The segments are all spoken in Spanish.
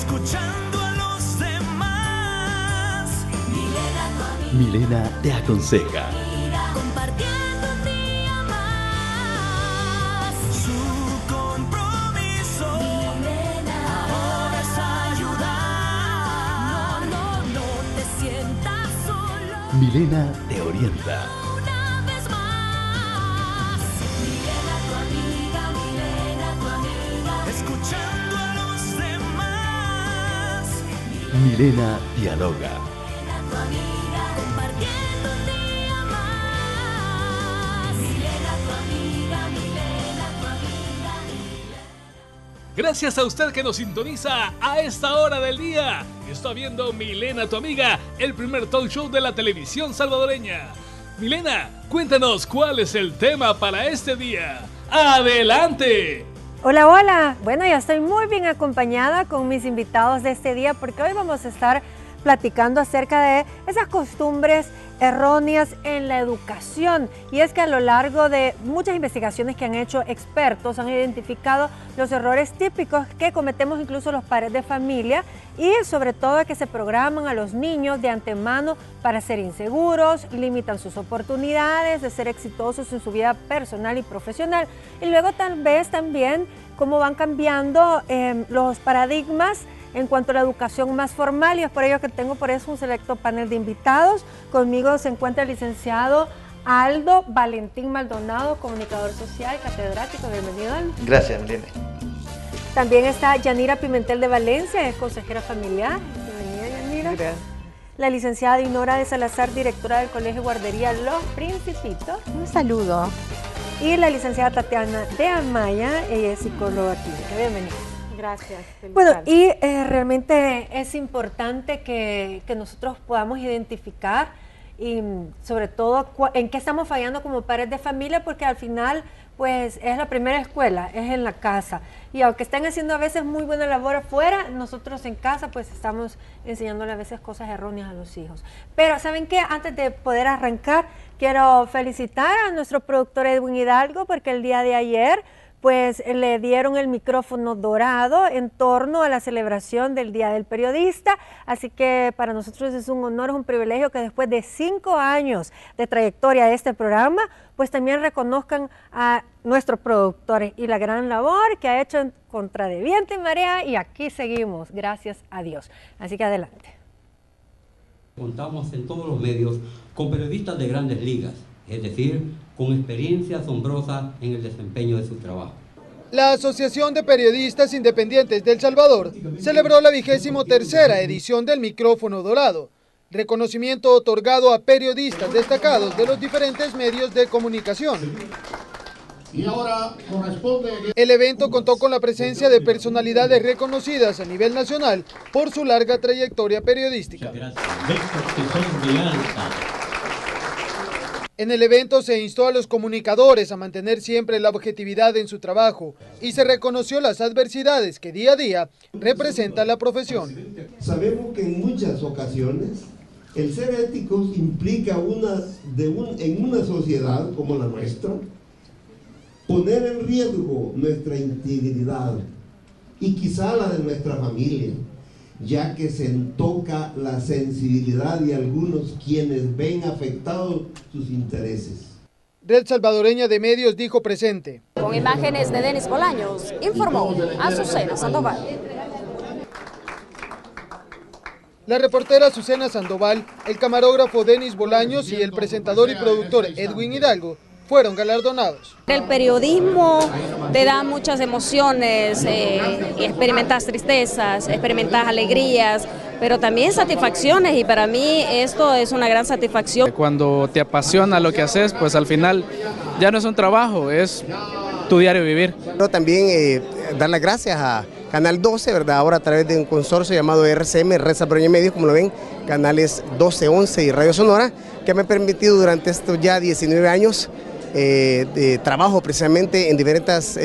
escuchando a los demás. Milena te aconseja. Compartiendo un día más. Su compromiso ahora es ayudar. No te sientas solo. Milena te orienta. Una vez más. Milena tu amiga. Escuchando a los demás. Milena dialoga. Tu amiga, compartiendo un día más. Milena tu amiga. Gracias a usted que nos sintoniza a esta hora del día. Está viendo Milena tu amiga, el primer talk show de la televisión salvadoreña. Milena, cuéntanos cuál es el tema para este día. ¡Adelante! Hola, hola. Bueno, ya estoy muy bien acompañada con mis invitados de este día porque hoy vamos a estar platicando acerca de esas costumbres erróneas en la educación. Y es que a lo largo de muchas investigaciones que han hecho expertos han identificado los errores típicos que cometemos incluso los padres de familia y sobre todo que se programan a los niños de antemano para ser inseguros, limitan sus oportunidades de ser exitosos en su vida personal y profesional. Y luego tal vez también cómo van cambiando los paradigmas en cuanto a la educación más formal, y es por ello que tengo por eso un selecto panel de invitados. Conmigo se encuentra el licenciado Aldo Valentín Maldonado, comunicador social, catedrático. Bienvenido, Aldo. Gracias, Milena. También está Yanira Pimentel de Valencia, es consejera familiar. Bienvenida, Yanira. Gracias. La licenciada Dinora de Salazar, directora del Colegio Guardería Los Principitos. Un saludo. Y la licenciada Tatiana de Amaya, ella es psicóloga clínica. Bienvenida. Gracias. Bueno, y realmente es importante que nosotros podamos identificar y sobre todo en qué estamos fallando como padres de familia, porque al final pues es la primera escuela, es en la casa. Y aunque estén haciendo a veces muy buena labor afuera, nosotros en casa pues estamos enseñándole a veces cosas erróneas a los hijos. Pero ¿saben qué? Antes de poder arrancar, quiero felicitar a nuestro productor Edwin Hidalgo, porque el día de ayer pues le dieron el micrófono dorado en torno a la celebración del Día del Periodista, así que para nosotros es un honor, es un privilegio que después de 5 años de trayectoria de este programa, pues también reconozcan a nuestros productores y la gran labor que ha hecho en contra de viento y marea, y aquí seguimos, gracias a Dios. Así que adelante. Contamos en todos los medios con periodistas de grandes ligas, es decir, con experiencia asombrosa en el desempeño de su trabajo. La Asociación de Periodistas Independientes de El Salvador celebró la 23ª edición del Micrófono Dorado, reconocimiento otorgado a periodistas destacados de los diferentes medios de comunicación. Y ahora corresponde... El evento contó con la presencia de personalidades reconocidas a nivel nacional por su larga trayectoria periodística. En el evento se instó a los comunicadores a mantener siempre la objetividad en su trabajo y se reconoció las adversidades que día a día representa la profesión. Sabemos que en muchas ocasiones el ser éticos implica en una sociedad como la nuestra poner en riesgo nuestra integridad y quizá la de nuestra familia, ya que se toca la sensibilidad de algunos quienes ven afectados sus intereses. Red Salvadoreña de Medios dijo presente. Con imágenes de Denis Bolaños, informó Azucena Sandoval. La reportera Azucena Sandoval, el camarógrafo Denis Bolaños y el presentador y productor Edwin Hidalgo fueron galardonados. El periodismo te da muchas emociones, experimentas tristezas, experimentas alegrías, pero también satisfacciones, y para mí esto es una gran satisfacción. Cuando te apasiona lo que haces, pues al final ya no es un trabajo, es tu diario vivir. Pero también dar las gracias a Canal 12, ¿verdad? Ahora a través de un consorcio llamado RCM, Red Salvadoreña de Medios, como lo ven, canales 12, 11 y Radio Sonora, que me han permitido durante estos ya 19 años de trabajo precisamente en diversas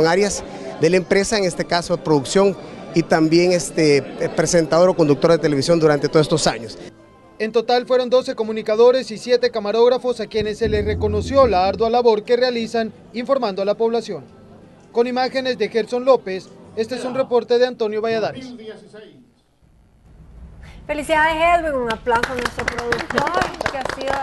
áreas de la empresa, en este caso producción y también presentador o conductor de televisión durante todos estos años. En total fueron 12 comunicadores y 7 camarógrafos a quienes se les reconoció la ardua labor que realizan informando a la población. Con imágenes de Gerson López, Este es un reporte de Antonio Valladares. Felicidades, Edwin, un aplauso a nuestro productor, que ha sido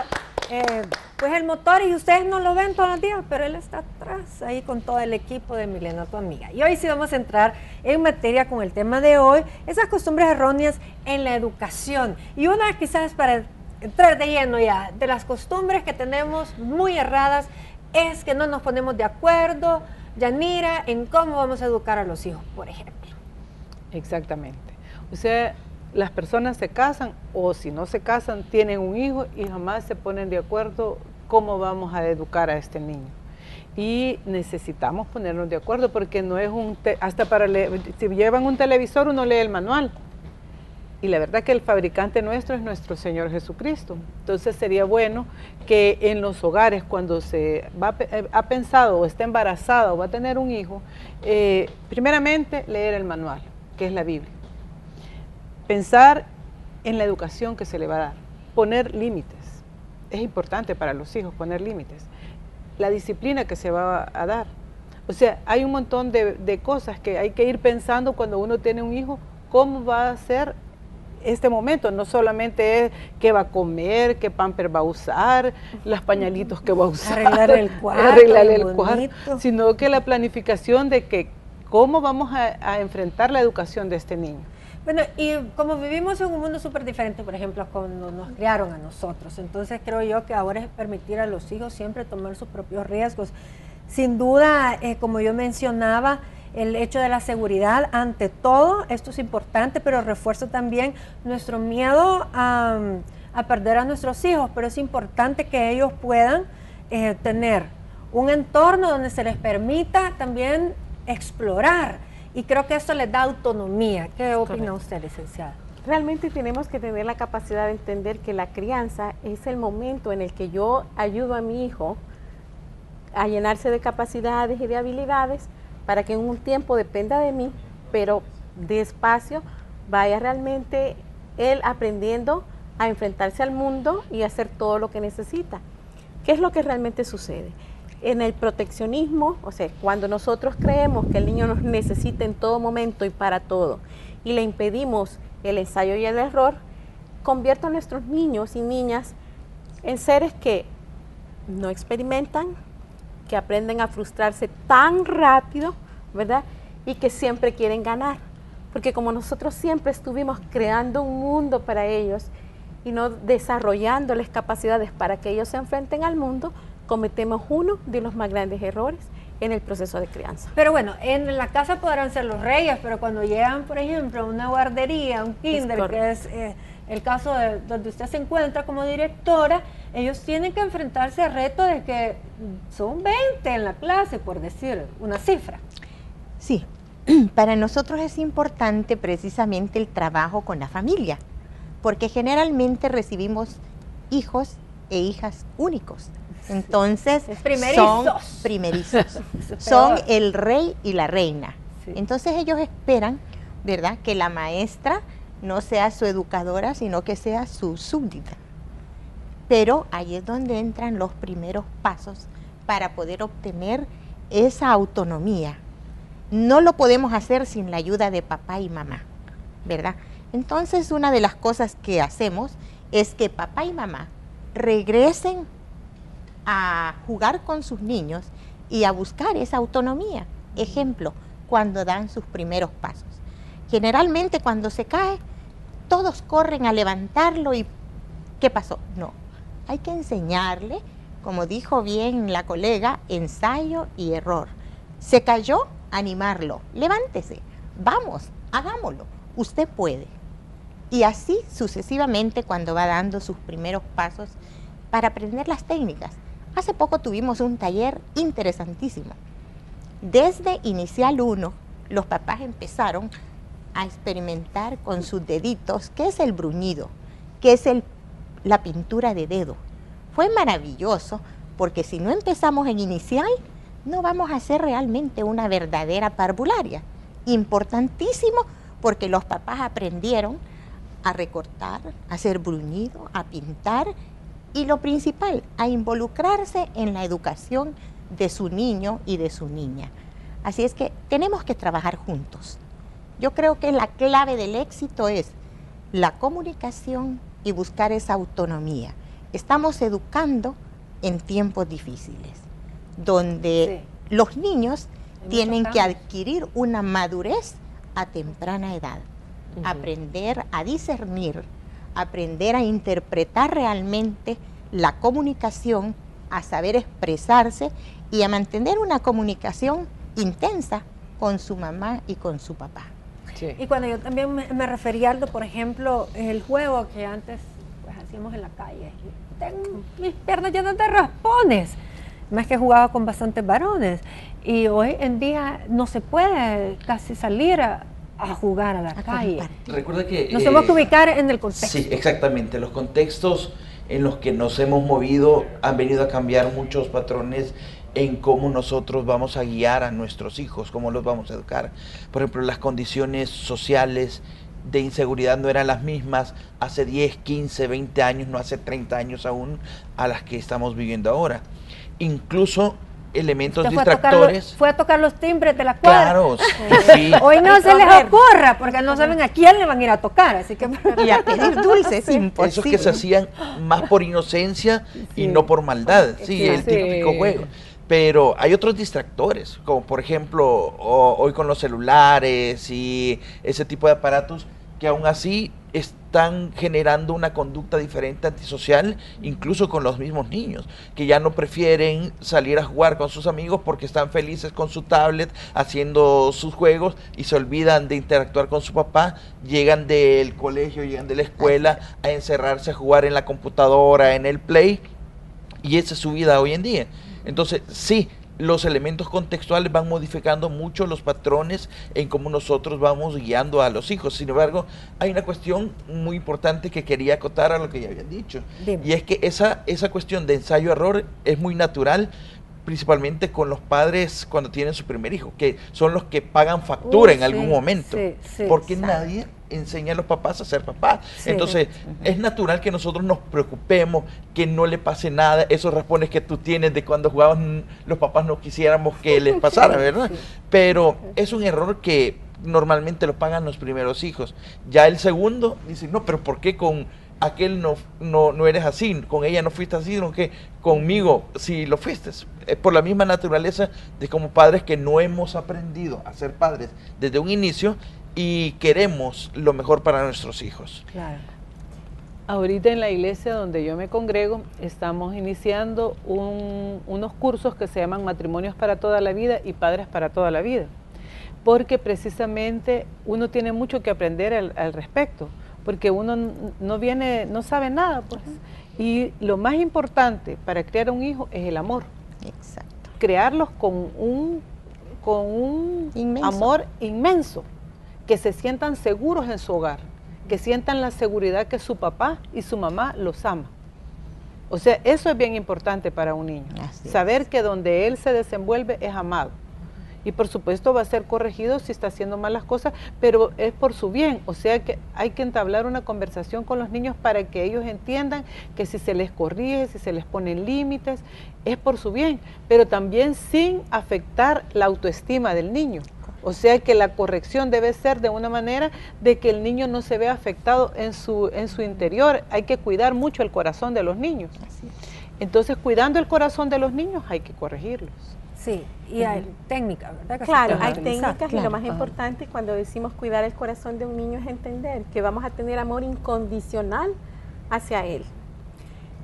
pues el motor, y ustedes no lo ven todos los días, pero él está atrás, ahí con todo el equipo de Milena, tu amiga. Y hoy sí vamos a entrar en materia con el tema de hoy, esas costumbres erróneas en la educación. Y una quizás para entrar de lleno ya, de las costumbres que tenemos muy erradas, es que no nos ponemos de acuerdo, Yanira, en cómo vamos a educar a los hijos, por ejemplo. Exactamente. O sea, las personas se casan, o si no se casan, tienen un hijo y jamás se ponen de acuerdo cómo vamos a educar a este niño. Y necesitamos ponernos de acuerdo, porque no es hasta para leer, si llevan un televisor uno lee el manual. Y la verdad que el fabricante nuestro es nuestro Señor Jesucristo. Entonces sería bueno que en los hogares, cuando se ha pensado o está embarazada o va a tener un hijo, primeramente leer el manual, que es la Biblia. Pensar en la educación que se le va a dar, poner límites. Es importante para los hijos poner límites. La disciplina que se va a dar. O sea, hay un montón de cosas que hay que ir pensando cuando uno tiene un hijo, cómo va a ser este momento. No solamente es qué va a comer, qué pamper va a usar, los pañalitos que va a usar, arreglarle el cuarto, sino que la planificación de que cómo vamos a enfrentar la educación de este niño. Bueno, y como vivimos en un mundo súper diferente, por ejemplo, cuando nos criaron a nosotros, entonces creo yo que ahora es permitir a los hijos siempre tomar sus propios riesgos. Sin duda, como yo mencionaba, el hecho de la seguridad ante todo, esto es importante, pero refuerzo también nuestro miedo a perder a nuestros hijos, pero es importante que ellos puedan tener un entorno donde se les permita también explorar. Y creo que esto les da autonomía. ¿Qué opina usted, licenciada? Realmente tenemos que tener la capacidad de entender que la crianza es el momento en el que yo ayudo a mi hijo a llenarse de capacidades y de habilidades para que en un tiempo dependa de mí, pero despacio vaya realmente él aprendiendo a enfrentarse al mundo y a hacer todo lo que necesita. ¿Qué es lo que realmente sucede? En el proteccionismo, o sea, cuando nosotros creemos que el niño nos necesita en todo momento y para todo, y le impedimos el ensayo y el error, convierte a nuestros niños y niñas en seres que no experimentan, que aprenden a frustrarse tan rápido, ¿verdad? Y que siempre quieren ganar. Porque como nosotros siempre estuvimos creando un mundo para ellos y no desarrollándoles capacidades para que ellos se enfrenten al mundo, cometemos uno de los más grandes errores en el proceso de crianza. Pero bueno, en la casa podrán ser los reyes, pero cuando llegan, por ejemplo, a una guardería, un kinder, que es el caso de donde usted se encuentra como directora, ellos tienen que enfrentarse al reto de que son 20 en la clase, por decir una cifra. Sí, para nosotros es importante precisamente el trabajo con la familia, porque generalmente recibimos hijos e hijas únicos. Entonces, son primerizos, son el rey y la reina. Sí. Entonces ellos esperan, ¿verdad?, que la maestra no sea su educadora, sino que sea su súbdita. Pero ahí es donde entran los primeros pasos para poder obtener esa autonomía. No lo podemos hacer sin la ayuda de papá y mamá, ¿verdad? Entonces, una de las cosas que hacemos es que papá y mamá regresen a jugar con sus niños y a buscar esa autonomía. Ejemplo, cuando dan sus primeros pasos. Generalmente cuando se cae, todos corren a levantarlo y ¿qué pasó? No, hay que enseñarle, como dijo bien la colega, ensayo y error. Se cayó, animarlo, levántese, vamos, hagámoslo, usted puede. Y así sucesivamente cuando va dando sus primeros pasos para aprender las técnicas. Hace poco tuvimos un taller interesantísimo. Desde Inicial 1, los papás empezaron a experimentar con sus deditos qué es el bruñido, qué es la pintura de dedo. Fue maravilloso porque si no empezamos en Inicial, no vamos a hacer realmente una verdadera parvularia. Importantísimo porque los papás aprendieron a recortar, a hacer bruñido, a pintar y lo principal, a involucrarse en la educación de su niño y de su niña. Así es que tenemos que trabajar juntos. Yo creo que la clave del éxito es la comunicación y buscar esa autonomía. Estamos educando en tiempos difíciles, donde los niños tienen que adquirir una madurez a temprana edad, aprender a discernir, aprender a interpretar realmente la comunicación, a saber expresarse y a mantener una comunicación intensa con su mamá y con su papá. Sí. Y cuando yo también me refería a algo, por ejemplo, el juego que antes pues, hacíamos en la calle. Tengo mis piernas llenas de raspones, más que jugaba con bastantes varones. Y hoy en día no se puede casi salir a jugar a la calle. Recuerda que nos tenemos que ubicar en el contexto. Sí, exactamente. Los contextos en los que nos hemos movido han venido a cambiar muchos patrones en cómo nosotros vamos a guiar a nuestros hijos, cómo los vamos a educar. Por ejemplo, las condiciones sociales de inseguridad no eran las mismas hace 10, 15, 20 años, no hace 30 años aún, a las que estamos viviendo ahora. Incluso elementos distractores. Fue a tocar los timbres de la cuadra. Claro, sí. Hoy no se les ocurra, porque no saben a quién le van a ir a tocar, así que... Y a pedir dulces, imposible. Esos que se hacían más por inocencia y no por maldad, sí, el típico juego. Pero hay otros distractores, como por ejemplo hoy con los celulares y ese tipo de aparatos que aún así están generando una conducta diferente antisocial, incluso con los mismos niños, que ya no prefieren salir a jugar con sus amigos porque están felices con su tablet, haciendo sus juegos y se olvidan de interactuar con su papá, llegan del colegio, llegan de la escuela a encerrarse a jugar en la computadora, en el Play, y esa es su vida hoy en día. Entonces, sí, los elementos contextuales van modificando mucho los patrones en cómo nosotros vamos guiando a los hijos. Sin embargo, hay una cuestión muy importante que quería acotar a lo que ya habían dicho. Dime. Y es que esa cuestión de ensayo-error es muy natural, principalmente con los padres cuando tienen su primer hijo, que son los que pagan factura en algún momento, porque nadie enseña a los papás a ser papás. Entonces, es natural que nosotros nos preocupemos, que no le pase nada, esos raspones que tú tienes de cuando jugaban los papás no quisiéramos que les pasara, ¿verdad? Pero es un error que normalmente lo pagan los primeros hijos. Ya el segundo dice, no, pero ¿por qué con aquel no eres así? Con ella no fuiste así, sino que conmigo sí lo fuiste. Es por la misma naturaleza de como padres que no hemos aprendido a ser padres desde un inicio y queremos lo mejor para nuestros hijos. Claro. Ahorita en la iglesia donde yo me congrego estamos iniciando unos cursos que se llaman Matrimonios para toda la vida y Padres para toda la vida, porque precisamente uno tiene mucho que aprender al respecto, porque uno no sabe nada, pues. Y lo más importante para criar un hijo es el amor. Exacto. Crearlos con un amor inmenso, que se sientan seguros en su hogar, que sientan la seguridad que su papá y su mamá los ama. O sea, eso es bien importante para un niño, saber que donde él se desenvuelve es amado. Y por supuesto va a ser corregido si está haciendo malas cosas, pero es por su bien. O sea que hay que entablar una conversación con los niños para que ellos entiendan que si se les corrige, si se les ponen límites, es por su bien, pero también sin afectar la autoestima del niño. O sea que la corrección debe ser de una manera de que el niño no se vea afectado en su interior. Hay que cuidar mucho el corazón de los niños. Entonces, cuidando el corazón de los niños, hay que corregirlos. Sí, y hay técnicas, ¿verdad? Claro, hay técnicas, y lo más importante cuando decimos cuidar el corazón de un niño es entender que vamos a tener amor incondicional hacia él,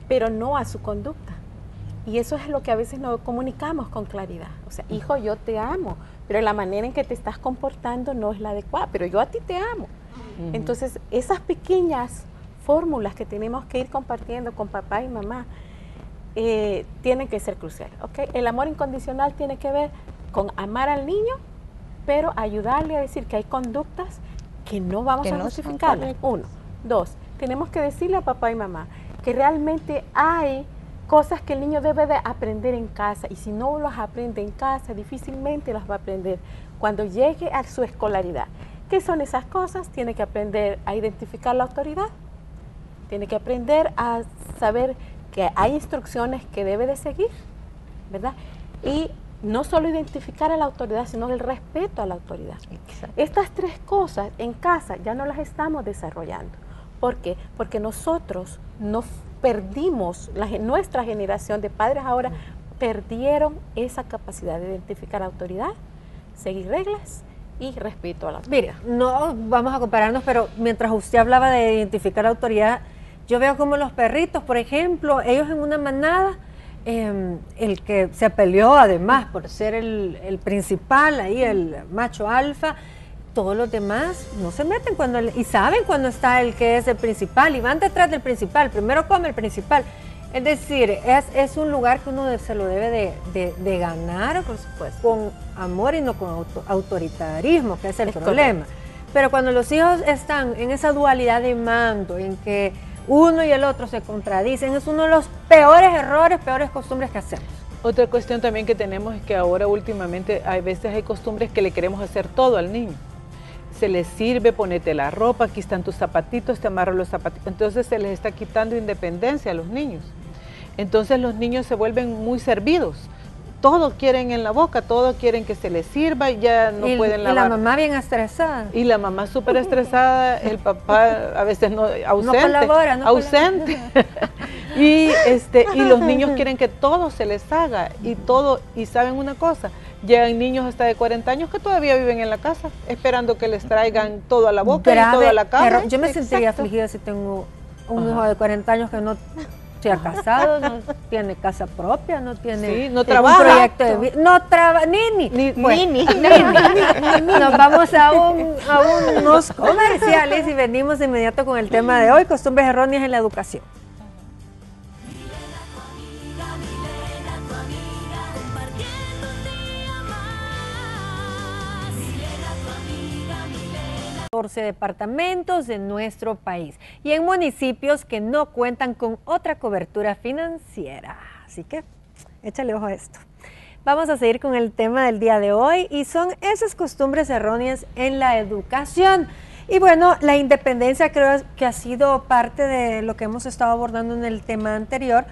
pero no a su conducta. Y eso es lo que a veces no comunicamos con claridad. O sea, hijo, yo te amo, pero la manera en que te estás comportando no es la adecuada, pero yo a ti te amo. Entonces, esas pequeñas fórmulas que tenemos que ir compartiendo con papá y mamá tienen que ser cruciales, ¿ok? El amor incondicional tiene que ver con amar al niño, pero ayudarle a decir que hay conductas que no vamos a justificarlas. 1. 2, tenemos que decirle a papá y mamá que realmente hay cosas que el niño debe de aprender en casa, y si no las aprende en casa, difícilmente las va a aprender cuando llegue a su escolaridad. ¿Qué son esas cosas? Tiene que aprender a identificar la autoridad, tiene que aprender a saber que hay instrucciones que debe de seguir, ¿verdad? Y no solo identificar a la autoridad, sino el respeto a la autoridad. Exacto. Estas 3 cosas en casa ya no las estamos desarrollando. ¿Por qué? Porque nosotros no perdimos, nuestra generación de padres ahora perdieron esa capacidad de identificar autoridad, seguir reglas y respeto a la autoridad. Mire, no vamos a compararnos, pero mientras usted hablaba de identificar autoridad, yo veo como los perritos, por ejemplo, ellos en una manada, el que se peleó además por ser el principal, ahí el macho alfa, todos los demás no se meten y saben cuando está el que es el principal y van detrás del principal, primero come el principal. Es decir, es un lugar que uno se lo debe de ganar, por supuesto, con amor y no con autoritarismo, que es el problema. Correcto. Pero cuando los hijos están en esa dualidad de mando, en que uno y el otro se contradicen, es uno de los peores errores, peores costumbres que hacemos. Otra cuestión también que tenemos es que ahora últimamente hay veces hay costumbres que le queremos hacer todo al niño. Se les sirve, ponete la ropa, aquí están tus zapatitos, te amarro los zapatitos. Entonces se les está quitando independencia a los niños. Entonces los niños se vuelven muy servidos. Todo quieren en la boca, todo quieren que se les sirva y ya no pueden lavar. Y la mamá bien estresada. Y la mamá súper estresada, el papá a veces no, ausente. No colabora, no ausente. Y los niños quieren que todo se les haga y saben una cosa, llegan niños hasta de 40 años que todavía viven en la casa, esperando que les traigan todo a la boca y todo a la cama. Yo me sentiría afligida si tengo un hijo de 40 años que no se ha casado, no tiene casa propia, no tiene no trabaja, un proyecto de vida, no trabaja, Nos vamos a unos comerciales y venimos de inmediato con el tema de hoy, costumbres erróneas en la educación. Milena, tu amiga, compartiendo un día más. Milena, tu amiga, Milena. 14 departamentos de nuestro país y en municipios que no cuentan con otra cobertura financiera. Así que échale ojo a esto. Vamos a seguir con el tema del día de hoy y son esas costumbres erróneas en la educación. Y bueno, la independencia creo que ha sido parte de lo que hemos estado abordando en el tema anterior.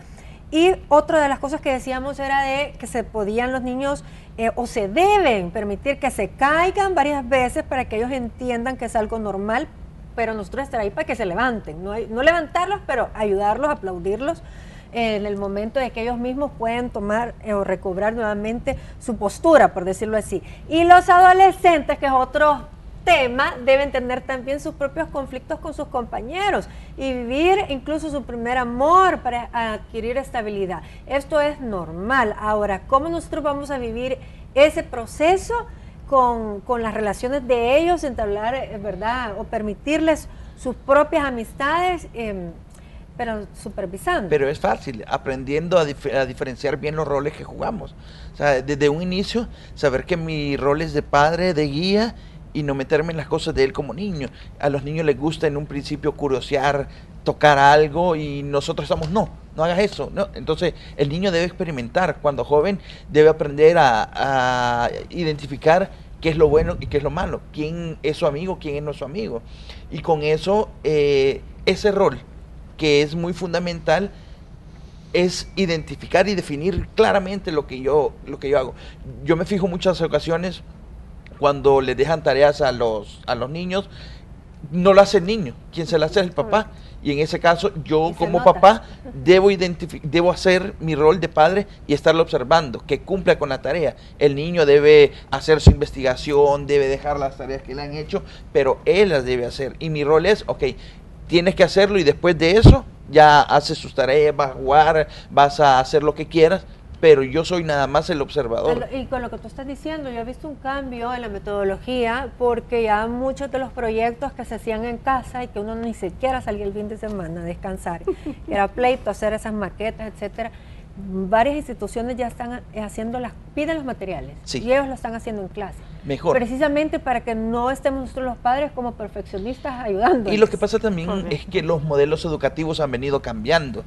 Y otra de las cosas que decíamos era de que se podían los niños o se deben permitir que se caigan varias veces para que ellos entiendan que es algo normal, pero nosotros estar ahí para que se levanten, no levantarlos, pero ayudarlos, aplaudirlos en el momento de que ellos mismos pueden tomar o recobrar nuevamente su postura, por decirlo así. Y los adolescentes, que es otro tema, deben tener también sus propios conflictos con sus compañeros y vivir incluso su primer amor para adquirir estabilidad. Esto es normal. Ahora, ¿cómo nosotros vamos a vivir ese proceso con las relaciones de ellos, entablar, ¿verdad? O permitirles sus propias amistades, pero supervisando. Pero es fácil, aprendiendo a diferenciar bien los roles que jugamos. O sea, desde un inicio, saber que mi rol es de padre, de guía, y no meterme en las cosas de él como niño. A los niños les gusta en un principio curiosear, tocar algo, y nosotros estamos, no hagas eso, no. Entonces el niño debe experimentar. Cuando joven debe aprender a identificar qué es lo bueno y qué es lo malo, quién es su amigo, quién es no su amigo. Y con eso, ese rol, que es muy fundamental, es identificar y definir claramente lo que yo hago. Yo me fijo muchas ocasiones cuando les dejan tareas a los niños, no lo hace el niño, quien se la hace es el papá. Y en ese caso, yo como papá debo hacer mi rol de padre y estarlo observando, que cumpla con la tarea. El niño debe hacer su investigación, debe dejar las tareas que le han hecho, pero él las debe hacer. Y mi rol es, ok, tienes que hacerlo y después de eso ya haces sus tareas, vas a jugar, vas a hacer lo que quieras, pero yo soy nada más el observador. Y con lo que tú estás diciendo, yo he visto un cambio en la metodología, porque ya muchos de los proyectos que se hacían en casa y que uno ni siquiera salía el fin de semana a descansar, era pleito, hacer esas maquetas, etcétera. Varias instituciones ya están piden los materiales, sí, y ellos lo están haciendo en clase. Mejor. Precisamente para que no estemos nosotros los padres como perfeccionistas ayudando. Y lo que pasa también es que los modelos educativos han venido cambiando.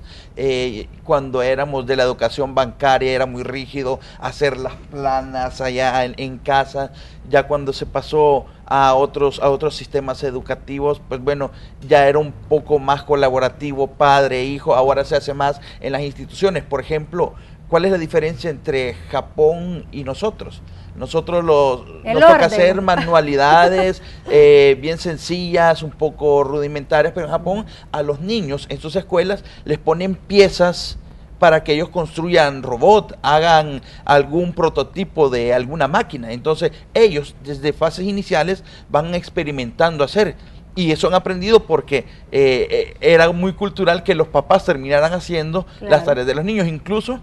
Cuando éramos de la educación bancaria era muy rígido hacer las planas allá en casa. Ya cuando se pasó a otros sistemas educativos, pues bueno, ya era un poco más colaborativo padre, hijo. Ahora se hace más en las instituciones. Por ejemplo, ¿cuál es la diferencia entre Japón y nosotros? Nosotros nos orden. toca hacer manualidades bien sencillas, un poco rudimentarias, pero en Japón a los niños en sus escuelas les ponen piezas para que ellos construyan robots, hagan algún prototipo de alguna máquina. Entonces ellos desde fases iniciales van experimentando hacer. Y eso han aprendido porque era muy cultural que los papás terminaran haciendo las tareas de los niños. Incluso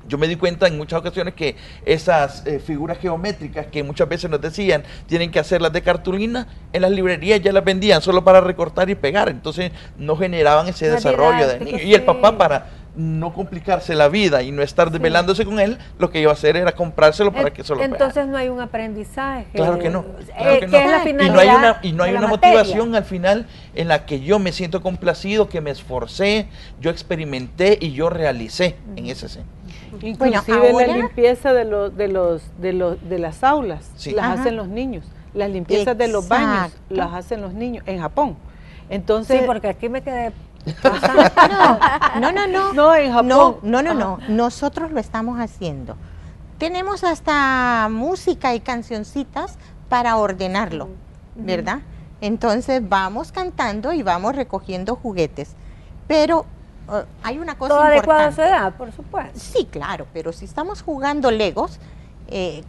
yo me di cuenta en muchas ocasiones que esas figuras geométricas que muchas veces nos decían tienen que hacerlas de cartulina, en las librerías ya las vendían solo para recortar y pegar. Entonces no generaban ese desarrollo del niño. Y el papá, para no complicarse la vida y no estar desvelándose con él, lo que iba a hacer era comprárselo para que solo Entonces pegara. no hay un aprendizaje. Claro que no. Claro que no. Es la finalidad Y no hay de la una materia. motivación al final en la que yo me siento complacido, que me esforcé, yo experimenté y yo realicé en ese sentido. Inclusive ahora- la limpieza de las aulas Sí. las Ajá. hacen los niños, las limpiezas de los baños Exacto. las hacen los niños en Japón. Entonces, Sí, porque aquí me quedé... No, no, no. No, en Japón. No. Nosotros lo estamos haciendo. Tenemos hasta música y cancioncitas para ordenarlo, ¿verdad? Entonces vamos cantando y vamos recogiendo juguetes. Pero hay una cosa Todo adecuado a importante. su edad, por supuesto. Sí, claro, pero si estamos jugando Legos,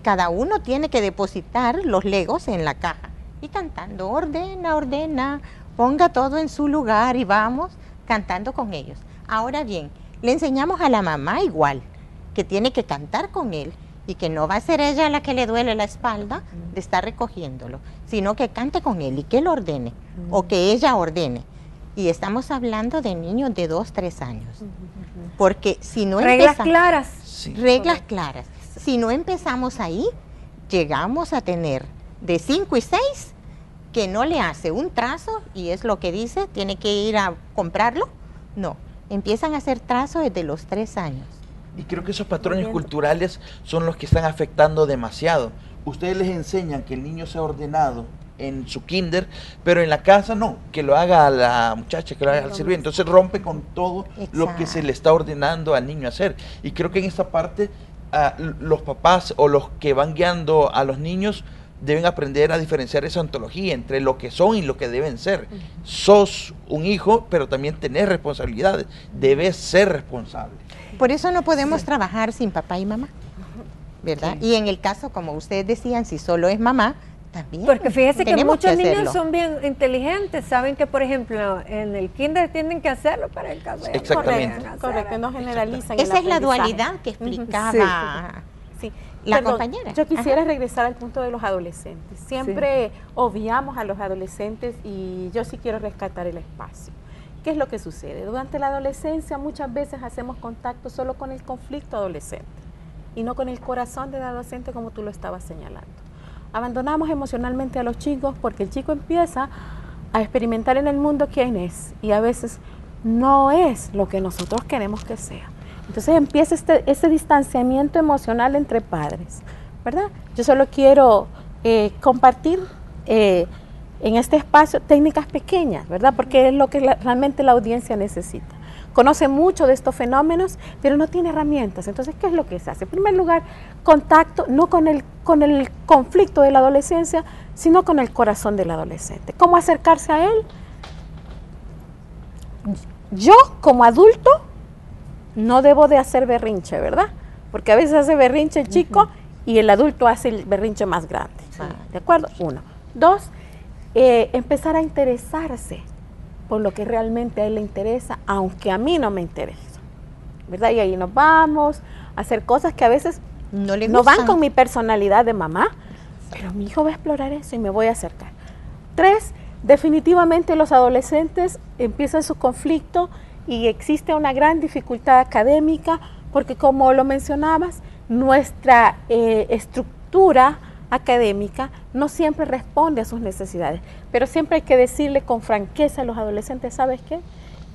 cada uno tiene que depositar los Legos en la caja y cantando, ordena, ponga todo en su lugar y vamos cantando con ellos. Ahora bien, le enseñamos a la mamá igual, que tiene que cantar con él y que no va a ser ella la que le duele la espalda de estar recogiéndolo, sino que cante con él y que él ordene o que ella ordene. Y estamos hablando de niños de 2, 3 años. Porque si no Reglas empezamos- claras. Sí. reglas claras. Si no empezamos ahí, llegamos a tener de 5 y 6 que no le hace un trazo y es lo que dice, tiene que ir a comprarlo. No, empiezan a hacer trazo desde los 3 años. Y creo que esos patrones culturales son los que están afectando demasiado. Ustedes les enseñan que el niño sea ordenado en su kinder, pero en la casa no, que lo haga la muchacha, que lo haga el sirviente. Entonces rompe con todo lo que se le está ordenando al niño hacer. Y creo que en esta parte los papás o los que van guiando a los niños deben aprender a diferenciar esa ontología entre lo que son y lo que deben ser. Sos un hijo, pero también tenés responsabilidades. Debes ser responsable. Por eso no podemos trabajar sin papá y mamá, ¿verdad? Y en el caso, como ustedes decían, si solo es mamá, también Porque fíjese que tenemos muchos niños hacerlo. son bien inteligentes, saben que, por ejemplo, en el kinder tienen que hacerlo para el caso. Exactamente. Correcto, no generalizan. Esa es la el aprendizaje. dualidad que explicaba Sí. la Perdón, compañera. Yo quisiera Ajá. regresar al punto de los adolescentes. Siempre obviamos a los adolescentes y yo sí quiero rescatar el espacio. ¿Qué es lo que sucede? Durante la adolescencia muchas veces hacemos contacto solo con el conflicto adolescente y no con el corazón del adolescente como tú lo estabas señalando. Abandonamos emocionalmente a los chicos porque el chico empieza a experimentar en el mundo quién es y a veces no es lo que nosotros queremos que sea. Entonces empieza ese distanciamiento emocional entre padres, ¿verdad? Yo solo quiero compartir en este espacio técnicas pequeñas, ¿verdad? Porque es lo que realmente la audiencia necesita. Conoce mucho de estos fenómenos, pero no tiene herramientas. Entonces, ¿qué es lo que se hace? En primer lugar, contacto, no con el conflicto de la adolescencia, sino con el corazón del adolescente. ¿Cómo acercarse a él? Yo, como adulto, no debo de hacer berrinche, ¿verdad? Porque a veces hace berrinche el chico y el adulto hace el berrinche más grande. ¿De acuerdo? 1. 2, empezar a interesarse por lo que realmente a él le interesa, aunque a mí no me interesa, ¿verdad? Y ahí nos vamos a hacer cosas que a veces no van con mi personalidad de mamá, pero mi hijo va a explorar eso y me voy a acercar. 3, definitivamente los adolescentes empiezan su conflicto y existe una gran dificultad académica porque, como lo mencionabas, nuestra estructura académica no siempre responde a sus necesidades, pero siempre hay que decirle con franqueza a los adolescentes, ¿sabes qué?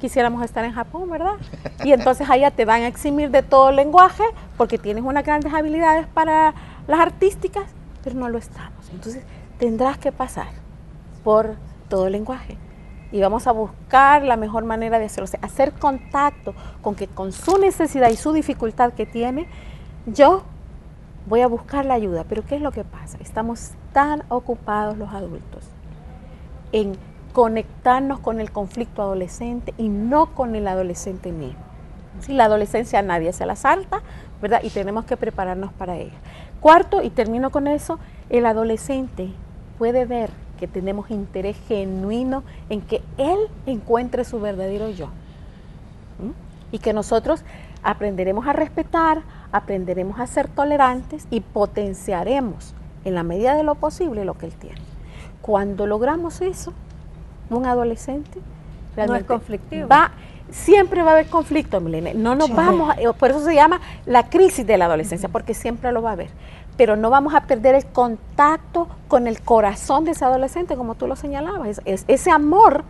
Quisiéramos estar en Japón, ¿verdad? Y entonces allá te van a eximir de todo el lenguaje porque tienes unas grandes habilidades para las artísticas, pero no lo estamos. Entonces tendrás que pasar por todo el lenguaje. y vamos a buscar la mejor manera de hacerlo. O sea, hacer contacto con su necesidad y su dificultad que tiene, yo voy a buscar la ayuda. Pero ¿qué es lo que pasa? Estamos tan ocupados los adultos en conectarnos con el conflicto adolescente y no con el adolescente mismo. ¿Sí? La adolescencia nadie se la salta, ¿verdad? Y tenemos que prepararnos para ella. Cuarto, y termino con eso, el adolescente puede ver que tenemos interés genuino en que él encuentre su verdadero yo. Y que nosotros aprenderemos a respetar, aprenderemos a ser tolerantes y potenciaremos en la medida de lo posible lo que él tiene. Cuando logramos eso, un adolescente no es conflictivo. Siempre va a haber conflicto, Milena. No nos vamos por eso se llama la crisis de la adolescencia, porque siempre lo va a haber. Pero no vamos a perder el contacto con el corazón de ese adolescente, como tú lo señalabas. Ese amor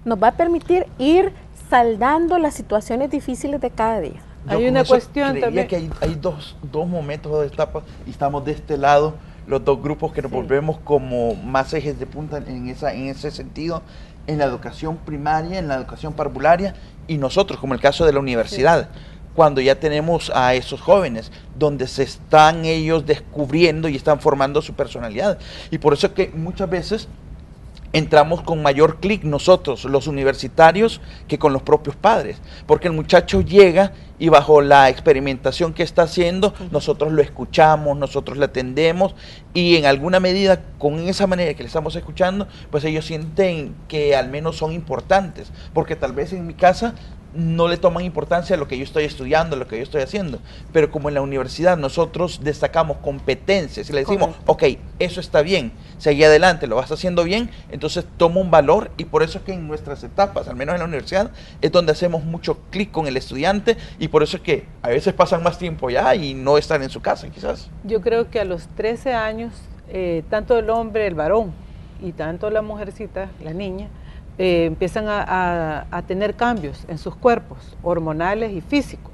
nos va a permitir ir saldando las situaciones difíciles de cada día. Hay una cuestión también. Que hay dos momentos, dos etapas, y estamos de este lado, los dos grupos que nos volvemos como más ejes de punta en ese sentido, en la educación primaria, en la educación parvularia, y nosotros, como el caso de la universidad, cuando ya tenemos a esos jóvenes, donde se están ellos descubriendo y están formando su personalidad. Y por eso es que muchas veces entramos con mayor clic nosotros, los universitarios, que con los propios padres, porque el muchacho llega y bajo la experimentación que está haciendo, nosotros lo escuchamos, nosotros le atendemos, y en alguna medida, con esa manera que le estamos escuchando, pues ellos sienten que al menos son importantes, porque tal vez en mi casa no le toman importancia a lo que yo estoy estudiando, a lo que yo estoy haciendo, pero como en la universidad nosotros destacamos competencias y le decimos, ok, eso está bien, sigue adelante, lo vas haciendo bien, entonces toma un valor, y por eso es que en nuestras etapas, al menos en la universidad, es donde hacemos mucho clic con el estudiante, y por eso es que a veces pasan más tiempo ya y no están en su casa quizás. Yo creo que a los 13 años, tanto el hombre, el varón, y tanto la mujercita, la niña, empiezan a tener cambios en sus cuerpos, hormonales y físicos,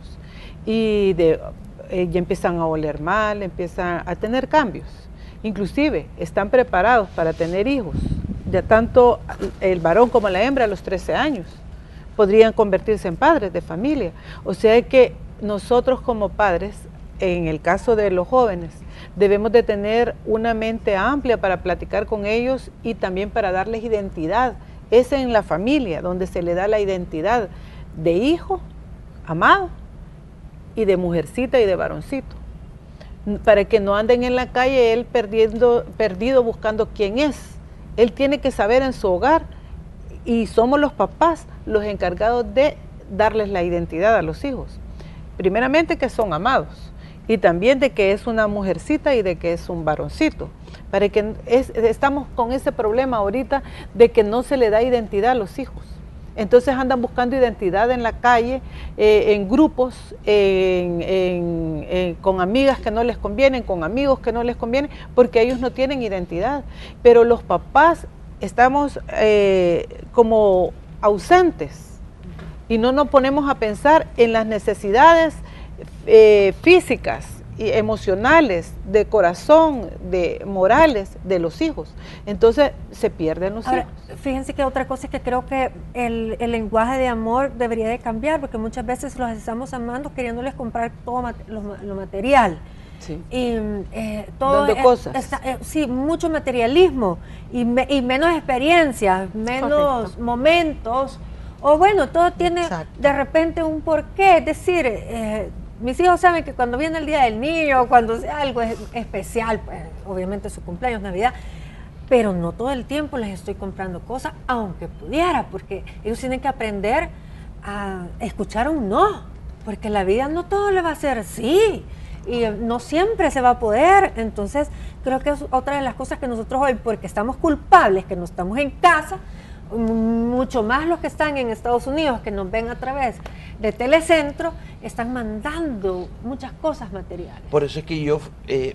y ya empiezan a oler mal, empiezan a tener cambios, inclusive están preparados para tener hijos, ya tanto el varón como la hembra a los 13 años, podrían convertirse en padres de familia, o sea que nosotros como padres, en el caso de los jóvenes, debemos de tener una mente amplia para platicar con ellos y también para darles identidad. Es en la familia donde se le da la identidad de hijo, amado, y de mujercita y de varoncito. Para que no anden en la calle él perdido buscando quién es. Él tiene que saber en su hogar, y somos los papás los encargados de darles la identidad a los hijos. Primeramente que son amados, y también de que es una mujercita y de que es un varoncito. Para que estamos con ese problema ahorita de que no se le da identidad a los hijos. Entonces andan buscando identidad en la calle, en grupos, con amigas que no les convienen, con amigos que no les convienen, porque ellos no tienen identidad. Pero los papás estamos como ausentes y no nos ponemos a pensar en las necesidades físicas y emocionales, de corazón, de morales de los hijos. Entonces se pierden los hijos. Fíjense que otra cosa es que creo que el lenguaje de amor debería de cambiar, porque muchas veces los estamos amando queriéndoles comprar todo lo material. Sí. Y todo dando cosas. Sí, mucho materialismo y menos experiencias, menos momentos, o bueno, todo tiene de repente un porqué. Es decir, mis hijos saben que cuando viene el Día del Niño, cuando sea algo especial, pues obviamente su cumpleaños, Navidad, pero no todo el tiempo les estoy comprando cosas, aunque pudiera, porque ellos tienen que aprender a escuchar un no, porque la vida no todo le va a ser sí, y no siempre se va a poder. Entonces creo que es otra de las cosas que nosotros hoy, porque estamos culpables, que no estamos en casa, mucho más los que están en Estados Unidos, que nos ven a través de Telecentro, están mandando muchas cosas materiales. Por eso es que yo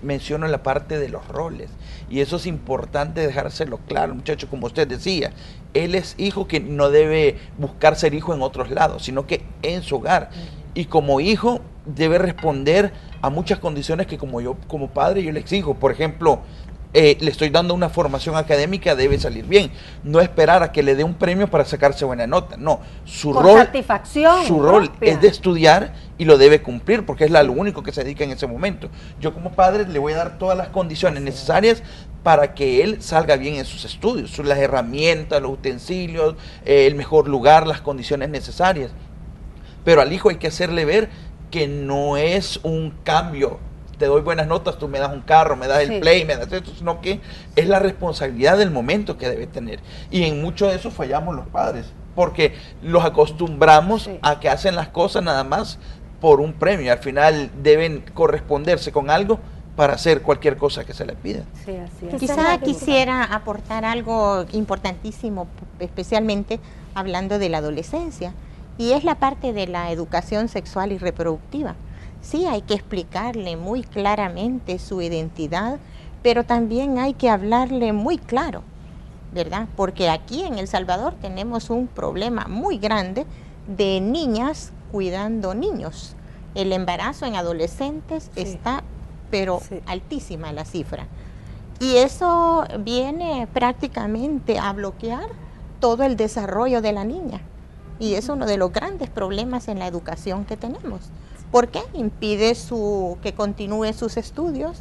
menciono la parte de los roles, y eso es importante dejárselo claro, muchachos, como usted decía, él es hijo que no debe buscar ser hijo en otros lados, sino que en su hogar, y como hijo debe responder a muchas condiciones que como padre yo le exijo. Por ejemplo, le estoy dando una formación académica, debe salir bien. No esperar a que le dé un premio para sacarse buena nota. No, su rol es de estudiar y lo debe cumplir porque es lo único que se dedica en ese momento. Yo como padre le voy a dar todas las condiciones necesarias para que él salga bien en sus estudios, las herramientas, los utensilios, el mejor lugar, las condiciones necesarias. Pero al hijo hay que hacerle ver que no es un cambio. Te doy buenas notas, tú me das un carro, me das el play, me das esto, sino que es la responsabilidad del momento que debe tener. Y en mucho de eso fallamos los padres, porque los acostumbramos a que hacen las cosas nada más por un premio. Al final deben corresponderse con algo para hacer cualquier cosa que se les pida. Sí, así es. Quizá quisiera aportar algo importantísimo, especialmente hablando de la adolescencia, y es la parte de la educación sexual y reproductiva. Sí, hay que explicarle muy claramente su identidad, pero también hay que hablarle muy claro, ¿verdad? Porque aquí en El Salvador tenemos un problema muy grande de niñas cuidando niños. El embarazo en adolescentes está, pero altísima la cifra. Y eso viene prácticamente a bloquear todo el desarrollo de la niña. Y es uno de los grandes problemas en la educación que tenemos. ¿Por qué? Impide que continúe sus estudios,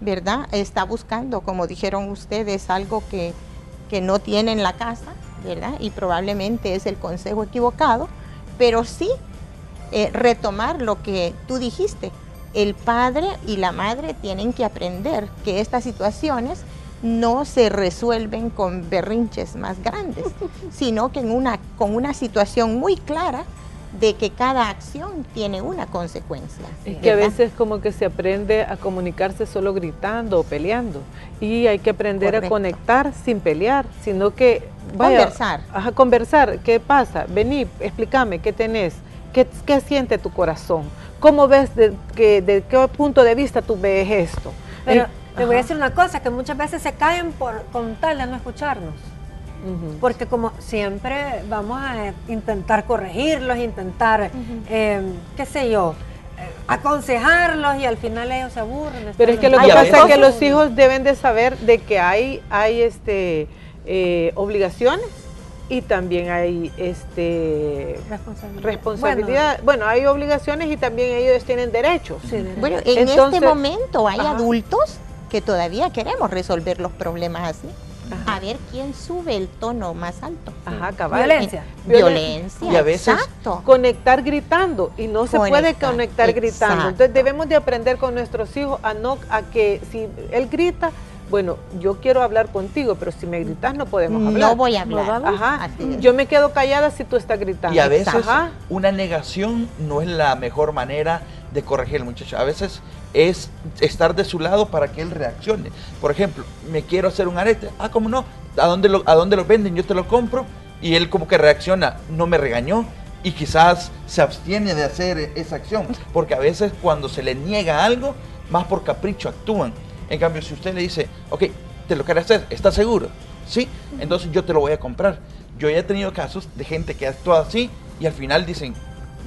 ¿verdad? Está buscando, como dijeron ustedes, algo que no tiene en la casa, ¿verdad? Y probablemente es el consejo equivocado, pero sí retomar lo que tú dijiste. El padre y la madre tienen que aprender que estas situaciones no se resuelven con berrinches más grandes, sino que con una situación muy clara de que cada acción tiene una consecuencia. Es que a veces como que se aprende a comunicarse solo gritando o peleando, y hay que aprender a conectar sin pelear, sino que conversar. Conversar. ¿Qué pasa? Vení, explícame, ¿qué tenés? ¿Qué siente tu corazón? ¿Cómo ves, de qué punto de vista tú ves esto? Pero te voy a decir una cosa, que muchas veces se caen con tal de no escucharnos. Porque como siempre vamos a intentar corregirlos, intentar, qué sé yo, aconsejarlos, y al final ellos se aburren. Pero es que lo que pasa es que los hijos deben de saber de que hay obligaciones y también hay responsabilidad. Bueno, hay obligaciones y también ellos tienen derechos. Bueno, en este momento hay adultos que todavía queremos resolver los problemas así. A ver quién sube el tono más alto. Cabal. Violencia. Y a veces conectar gritando, y no se puede conectar gritando. Entonces debemos de aprender con nuestros hijos a que si él grita, bueno, yo quiero hablar contigo, pero si me gritas no podemos hablar. No voy a hablar. Yo me quedo callada si tú estás gritando. Y a veces una negación no es la mejor manera de corregir al muchacho. A veces es estar de su lado para que él reaccione. Por ejemplo, me quiero hacer un arete. ¿Cómo no? ¿A dónde lo venden? Yo te lo compro. Y él como que reacciona, no me regañó, y quizás se abstiene de hacer esa acción. Porque a veces cuando se le niega algo, más por capricho actúan. En cambio, si usted le dice, ok, ¿te lo quieres hacer? ¿Estás seguro? Sí, entonces yo te lo voy a comprar. Yo ya he tenido casos de gente que actúa así y al final dicen,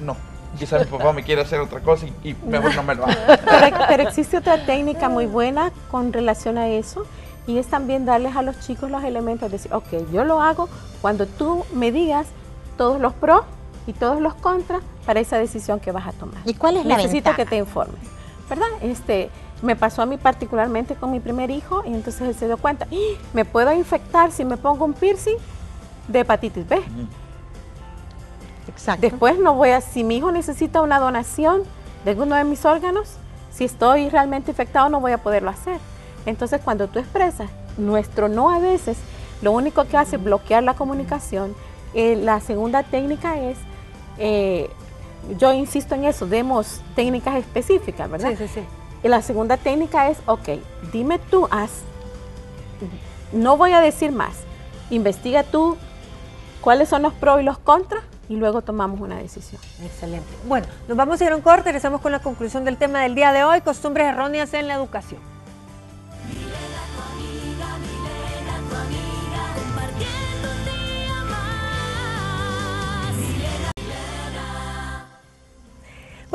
no, quizás mi papá me quiere hacer otra cosa y mejor no me lo haga. Pero existe otra técnica muy buena con relación a eso, y es también darles a los chicos los elementos, decir, ok, yo lo hago cuando tú me digas todos los pros y todos los contras para esa decisión que vas a tomar. ¿Y cuál es la ventaja? Necesito que te informes, ¿verdad? Me pasó a mí particularmente con mi primer hijo, y entonces él se dio cuenta, me puedo infectar si me pongo un piercing de hepatitis B. Exacto. Después no voy si mi hijo necesita una donación de alguno de mis órganos, si estoy realmente infectado no voy a poderlo hacer. Entonces cuando tú expresas nuestro no a veces, lo único que hace es bloquear la comunicación. La segunda técnica es, yo insisto en eso, demos técnicas específicas, ¿verdad? Sí. Y la segunda técnica es, ok, dime tú, no voy a decir más, investiga tú cuáles son los pros y los contras, y luego tomamos una decisión. Excelente. Bueno, nos vamos a ir a un corte, regresamos con la conclusión del tema del día de hoy, costumbres erróneas en la educación.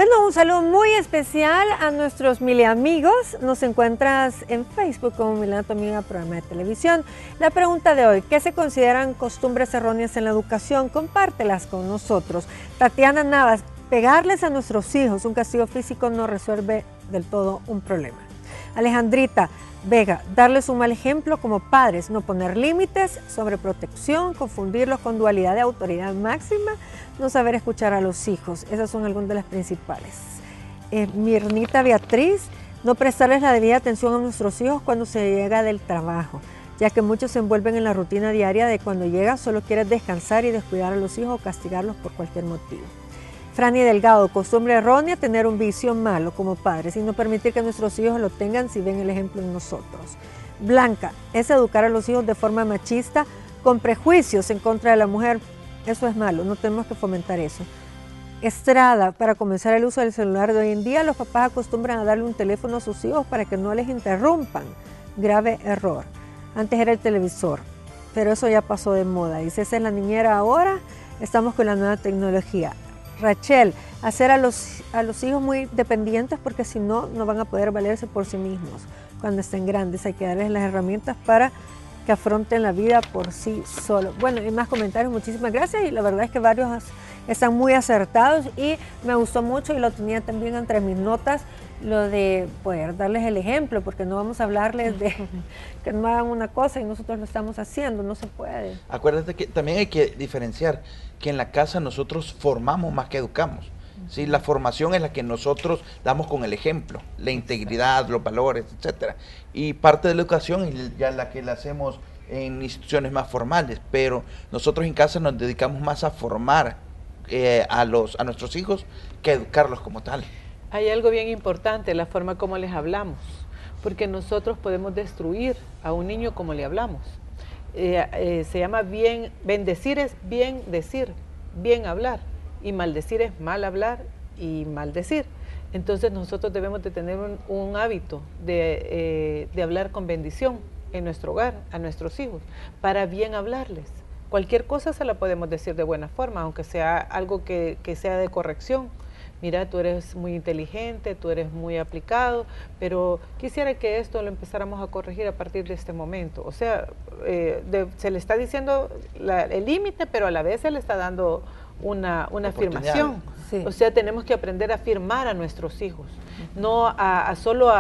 Bueno, un saludo muy especial a nuestros Mile amigos. Nos encuentras en Facebook como Milena tu amiga, programa de televisión. La pregunta de hoy, ¿qué se consideran costumbres erróneas en la educación? Compártelas con nosotros. Tatiana Navas, pegarles a nuestros hijos un castigo físico no resuelve del todo un problema. Alejandrita Vega, darles un mal ejemplo como padres, no poner límites, sobreprotección, confundirlos con dualidad de autoridad máxima, no saber escuchar a los hijos. Esas son algunas de las principales. Mirnita Beatriz, no prestarles la debida atención a nuestros hijos cuando se llega del trabajo, ya que muchos se envuelven en la rutina diaria de cuando llegas solo quieres descansar y descuidar a los hijos o castigarlos por cualquier motivo. Franny Delgado, costumbre errónea, tener un vicio malo como padres y no permitir que nuestros hijos lo tengan si ven el ejemplo en nosotros. Blanca, es educar a los hijos de forma machista, con prejuicios en contra de la mujer. Eso es malo, no tenemos que fomentar eso. Estrada, para comenzar el uso del celular de hoy en día, los papás acostumbran a darle un teléfono a sus hijos para que no les interrumpan. Grave error. Antes era el televisor, pero eso ya pasó de moda. Dice, esa es la niñera ahora, estamos con la nueva tecnología. Rachel, hacer a los hijos muy dependientes porque si no, no van a poder valerse por sí mismos cuando estén grandes. Hay que darles las herramientas para que afronten la vida por sí solos. Bueno, hay más comentarios, muchísimas gracias y la verdad es que varios están muy acertados y me gustó mucho y lo tenía también entre mis notas, lo de poder darles el ejemplo, porque no vamos a hablarles de que no hagan una cosa y nosotros lo estamos haciendo, no se puede. Acuérdate que también hay que diferenciar que en la casa nosotros formamos más que educamos. ¿Sí? La formación es la que nosotros damos con el ejemplo, la integridad, los valores, etcétera. Y parte de la educación es ya la que la hacemos en instituciones más formales, pero nosotros en casa nos dedicamos más a formar a nuestros hijos que a educarlos como tal. Hay algo bien importante, la forma como les hablamos, porque nosotros podemos destruir a un niño como le hablamos. Se llama bendecir es bien decir, bien hablar, y maldecir es mal hablar y maldecir. Entonces nosotros debemos de tener un hábito de hablar con bendición en nuestro hogar, a nuestros hijos, para bien hablarles. Cualquier cosa se la podemos decir de buena forma, aunque sea algo que sea de corrección. Mira, tú eres muy inteligente, tú eres muy aplicado, pero quisiera que esto lo empezáramos a corregir a partir de este momento. O sea, se le está diciendo el límite, pero a la vez se le está dando una afirmación. Sí. O sea, tenemos que aprender a afirmar a nuestros hijos, no solo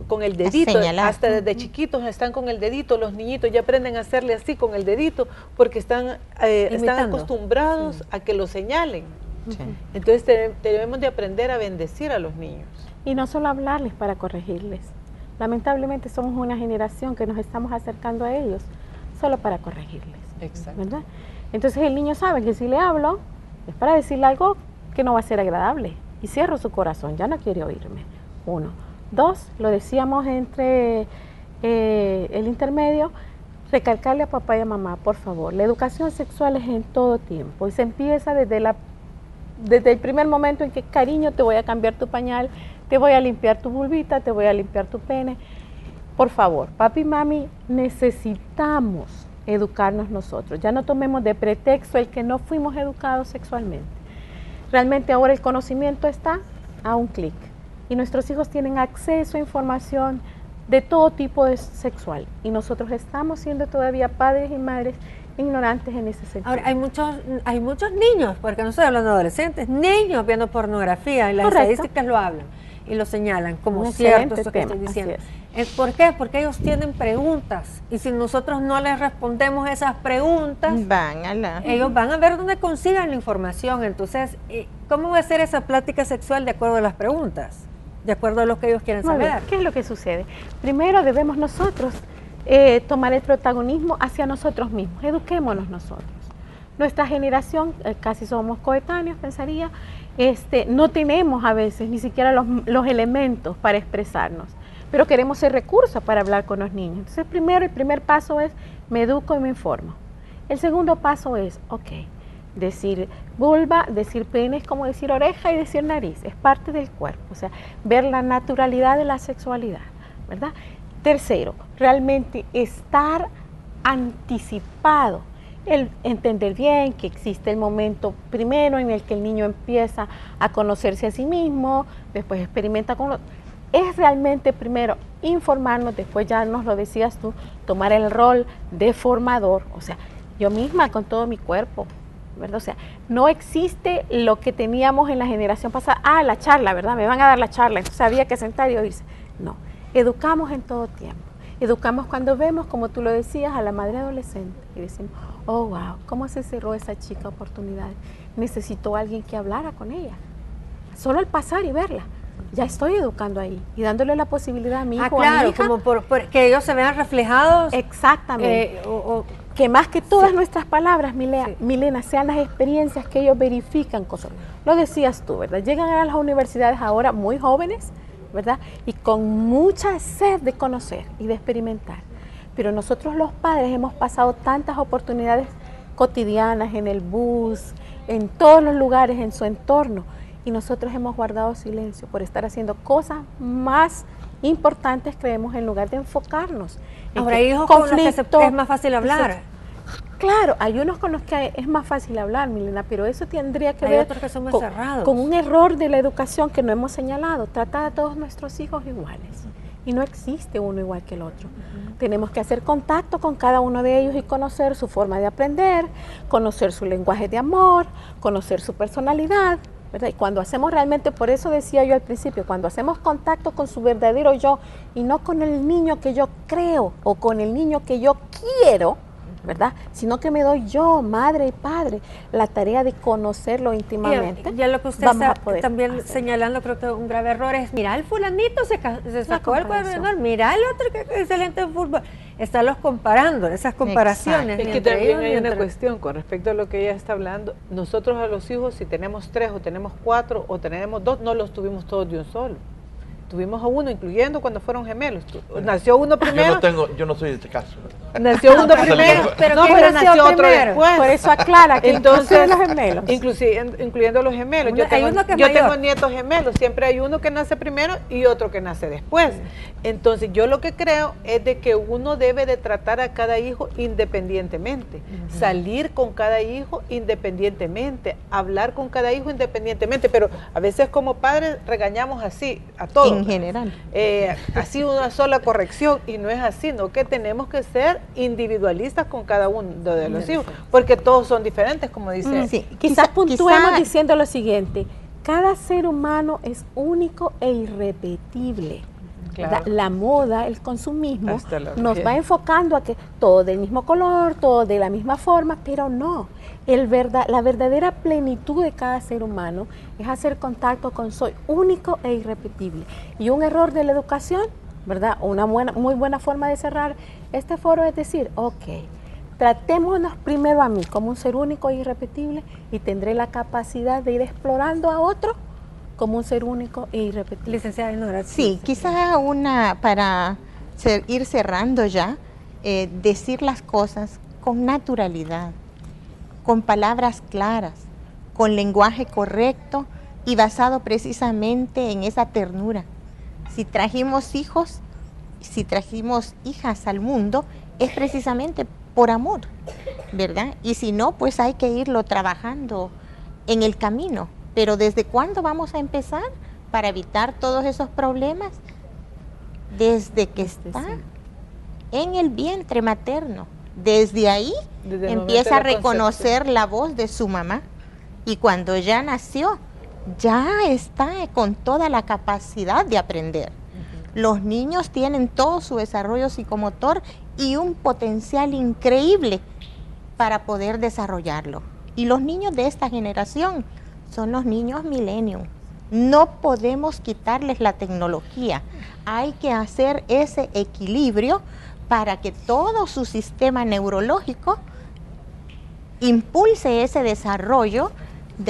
con el dedito. Hasta desde chiquitos están con el dedito, los niñitos ya aprenden a hacerle así con el dedito, porque están acostumbrados a que lo señalen. Sí. Entonces debemos de aprender a bendecir a los niños. Y no solo hablarles para corregirles. Lamentablemente somos una generación que nos estamos acercando a ellos solo para corregirles. Exacto. ¿Verdad? Entonces el niño sabe que si le hablo es para decirle algo que no va a ser agradable. Y cierro su corazón, ya no quiere oírme. 1. 2, lo decíamos entre el intermedio, recalcarle a papá y a mamá, por favor, la educación sexual es en todo tiempo y se empieza desde el primer momento en que, cariño, te voy a cambiar tu pañal, te voy a limpiar tu vulvita, te voy a limpiar tu pene. Por favor, papi y mami, necesitamos educarnos nosotros. Ya no tomemos de pretexto el que no fuimos educados sexualmente. Realmente ahora el conocimiento está a un clic y nuestros hijos tienen acceso a información de todo tipo de sexual y nosotros estamos siendo todavía padres y madres ignorantes en ese sentido. Ahora, hay muchos niños, porque no estoy hablando de adolescentes, niños viendo pornografía y las estadísticas lo hablan y lo señalan como cierto eso que estoy diciendo. ¿Por qué? Porque ellos tienen preguntas y si nosotros no les respondemos esas preguntas, ellos van a ver dónde consigan la información. Entonces, ¿cómo va a ser esa plática sexual de acuerdo a las preguntas? De acuerdo a lo que ellos quieren saber. ¿Qué es lo que sucede? Primero debemos nosotros tomar el protagonismo hacia nosotros mismos, eduquémonos nosotros. Nuestra generación, casi somos coetáneos, pensaría, no tenemos a veces ni siquiera los elementos para expresarnos, pero queremos ser recursos para hablar con los niños. Entonces, el primer paso es, me educo y me informo. El segundo paso es, decir vulva, decir pene es como decir oreja y decir nariz, es parte del cuerpo, o sea, ver la naturalidad de la sexualidad, ¿verdad? Tercero, realmente estar anticipado el entender bien que existe el momento primero en el que el niño empieza a conocerse a sí mismo, después experimenta con los... Es realmente primero informarnos, después ya nos lo decías tú, tomar el rol de formador, o sea, yo misma con todo mi cuerpo, ¿verdad? O sea, no existe lo que teníamos en la generación pasada, la charla, ¿verdad? Me van a dar la charla, entonces había que sentar y oírse. No, educamos en todo tiempo. Educamos cuando vemos, como tú lo decías, a la madre adolescente y decimos, oh, wow, ¿cómo se cerró esa chica oportunidades? Necesitó alguien que hablara con ella. Solo al pasar y verla, ya estoy educando ahí y dándole la posibilidad a mi hijo claro, a mi hija. como que ellos se vean reflejados. Exactamente. Que más que todas nuestras palabras, Milena, sean las experiencias que ellos verifican cosas. Lo decías tú, ¿verdad? Llegan a las universidades ahora muy jóvenes, ¿verdad? Y con mucha sed de conocer y de experimentar. Pero nosotros los padres hemos pasado tantas oportunidades cotidianas en el bus, en todos los lugares, en su entorno, y nosotros hemos guardado silencio por estar haciendo cosas más importantes, creemos, en lugar de enfocarnos. Ahora hay hijos con los que es más fácil hablar. Claro, hay unos con los que es más fácil hablar, Milena, pero eso tendría que ver otros que son más cerrados. Con un error de la educación que no hemos señalado, tratar a todos nuestros hijos iguales. Y no existe uno igual que el otro. Tenemos que hacer contacto con cada uno de ellos y conocer su forma de aprender, conocer su lenguaje de amor, conocer su personalidad, ¿verdad? Y cuando hacemos realmente, por eso decía yo al principio, cuando hacemos contacto con su verdadero yo y no con el niño que yo creo o con el niño que yo quiero, ¿verdad? Sino que me doy yo, madre y padre, la tarea de conocerlo íntimamente. Ya lo que usted está también señalando, creo que un grave error es, mira, el fulanito se sacó el cuadro, mira el otro que es excelente en fútbol. Estarlos comparando, esas comparaciones. Es que también hay una cuestión con respecto a lo que ella está hablando. Nosotros a los hijos, si tenemos 3 o tenemos 4 o tenemos 2, no los tuvimos todos de un solo. Tuvimos a uno, incluyendo cuando fueron gemelos. Nació uno primero. Yo no soy de este caso. Nació uno primero. Pero nació otro después. Por eso aclara que entonces los gemelos. Incluyendo los gemelos. Yo tengo nietos gemelos. Siempre hay uno que nace primero y otro que nace después. Entonces yo lo que creo es de que uno debe de tratar a cada hijo independientemente. Salir con cada hijo independientemente. Hablar con cada hijo independientemente. Pero a veces como padres regañamos así a todos. En general. Así una sola corrección, y no es así, no, que tenemos que ser individualistas con cada uno de los hijos, porque todos son diferentes, como dice. Sí, quizás puntuemos diciendo lo siguiente: cada ser humano es único e irrepetible. Claro. La moda, el consumismo, nos va enfocando a que todo del mismo color, todo de la misma forma, pero no. La verdadera plenitud de cada ser humano es hacer contacto con soy único e irrepetible. Y un error de la educación, ¿verdad? Una muy buena forma de cerrar este foro es decir, ok, tratémonos primero a mí como un ser único e irrepetible y tendré la capacidad de ir explorando a otro como un ser único e irrepetible. Licenciada Ainhoa. Sí, quizá para ir cerrando ya, decir las cosas con naturalidad, con palabras claras, con lenguaje correcto y basado precisamente en esa ternura. Si trajimos hijos, si trajimos hijas al mundo, es precisamente por amor, ¿verdad? Y si no, pues hay que irlo trabajando en el camino. Pero ¿desde cuándo vamos a empezar para evitar todos esos problemas? Desde que está en el vientre materno. Desde ahí empieza a reconocer la voz de su mamá. Y cuando ya nació, ya está con toda la capacidad de aprender. Los niños tienen todo su desarrollo psicomotor y un potencial increíble para poder desarrollarlo. Y los niños de esta generación son los niños millennium. No podemos quitarles la tecnología. Hay que hacer ese equilibrio para que todo su sistema neurológico impulse ese desarrollo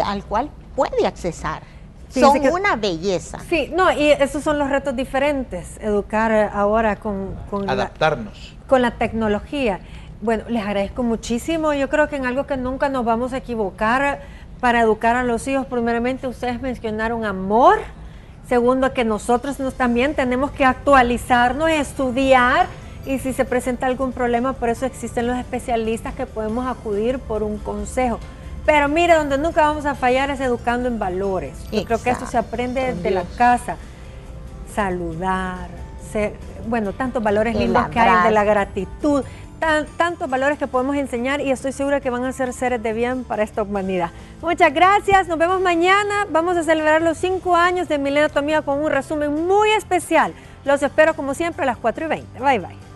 al cual puede accesar. Son una belleza. Sí, no, y esos son los retos diferentes, educar ahora con adaptarnos con la tecnología. Bueno, les agradezco muchísimo. Yo creo que en algo que nunca nos vamos a equivocar para educar a los hijos, primeramente ustedes mencionaron amor, segundo que nosotros también tenemos que actualizarnos, estudiar y si se presenta algún problema, por eso existen los especialistas que podemos acudir por un consejo. Pero mire, donde nunca vamos a fallar es educando en valores. Yo creo que esto se aprende desde la casa. Saludar, bueno, tantos valores lindos que hay, de la gratitud, tantos valores que podemos enseñar y estoy segura que van a ser seres de bien para esta humanidad. Muchas gracias, nos vemos mañana. Vamos a celebrar los 5 años de Milena, tu amiga, con un resumen muy especial. Los espero como siempre a las 4:20. Bye, bye.